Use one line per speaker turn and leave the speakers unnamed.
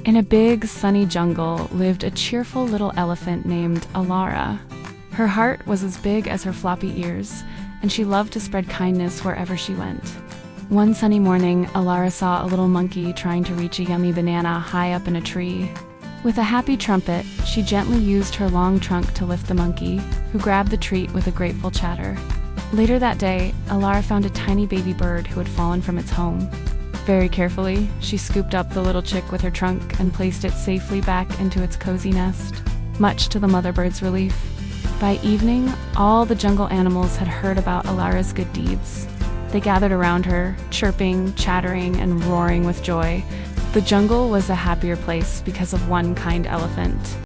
In a big, sunny jungle lived a cheerful little elephant named Alara. Her heart was as big as her floppy ears, and she loved to spread kindness wherever she went. One sunny morning, Alara saw a little monkey trying to reach a yummy banana high up in a tree. With a happy trumpet, she gently used her long trunk to lift the monkey, who grabbed the treat with a grateful chatter. Later that day, Alara found a tiny baby bird who had fallen from its home. Very carefully, she scooped up the little chick with her trunk and placed it safely back into its cozy nest, much to the mother bird's relief. By evening, all the jungle animals had heard about Alara's good deeds. They gathered around her, chirping, chattering, and roaring with joy. The jungle was a happier place because of one kind elephant.